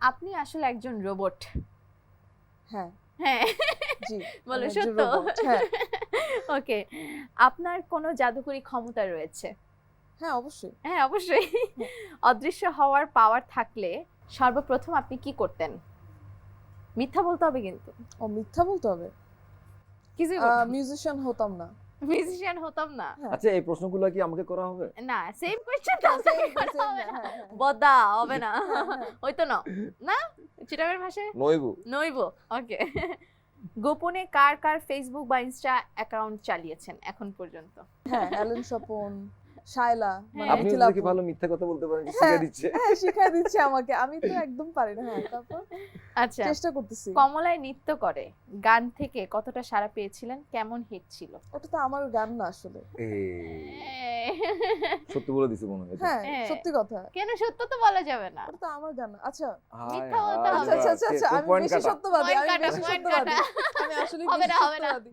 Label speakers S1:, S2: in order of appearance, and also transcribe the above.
S1: আপনি আসলে একজন রোবট।
S2: হ্যাঁ
S1: হ্যাঁ
S2: জি
S1: বলো
S2: আমি একজন
S1: সত্য।
S2: robot, হ্যাঁ
S1: ওকে, আপনার কোনো জাদুকরি ক্ষমতা রয়েছে?
S2: হ্যাঁ অবশ্যই।
S1: হ্যাঁ অবশ্যই।
S2: হ্যাঁ।
S1: অদৃশ্য হওয়ার পাওয়ার থাকলে সর্বপ্রথম আপনি কি করতেন? মিথ্যা বলতে হবে কিন্তু।
S2: ও মিথ্যা বলতে হবে?
S1: কিছুই
S2: মিউজিশিয়ান হতাম না।
S1: মিউজিশিয়ান হতাম না।
S2: হ্যাঁ।
S3: আচ্ছা এই প্রশ্নগুলো কি আমাকে করা হবে?
S1: না সেম কোশ্চেন তো
S2: Same,
S1: আপনাকে
S2: same,
S1: হবে না।
S2: হ্যাঁ, হ্যাঁ, হ্যাঁ।
S1: বদা হবে না।
S2: হ্যাঁ, হ্যাঁ।
S1: হয়তো না। না চিটাগের ভাষায়
S3: নইবু।
S1: নইব। ওকে। গোপনে কার কার ফেসবুক বা ইনস্টা অ্যাকাউন্ট চালিয়েছেন এখন পর্যন্ত?
S2: হ্যাঁ অ্যালেন স্বপন, শায়লা মানে
S1: হ্যাঁ।
S3: আপনি
S2: মিথিলা
S3: কি
S2: আপু।
S3: ভালো মিথ্যা কথা বলতে পারেন
S2: হ্যাঁ,
S3: শিখে দিচ্ছে।
S2: হ্যাঁ শিখাই দিচ্ছে আমাকে, আমি তো একদম পারি না। হ্যাঁ তারপর
S1: আচ্ছা,
S2: চেষ্টা করতেছি।
S1: কমলায় নৃত্য করে গান থেকে কতটা সাড়া পেয়েছিলেন? কেমন হিট ছিল?
S2: ওটা তো আমার গান না আসলে।
S3: সত্যি বলে দিছে মনে হয়।
S2: হ্যাঁ
S1: হ্যাঁ।
S2: সত্যি কথা,
S1: কেন সত্য তো বলা যাবে না।
S2: ওটা তো আমার গান না। আচ্ছা
S1: মিথ্যা বলতে হবে।
S2: আচ্ছা আচ্ছা আচ্ছা, আমি বেশি সত্যবাদী,
S1: Point
S2: আমি
S1: কাটা,
S2: বেশি
S1: point
S2: সত্যবাদী,
S1: কাটা।
S2: আমি আসলে
S1: হবে
S2: বেশি
S1: না, হবে না।
S2: সত্যবাদী।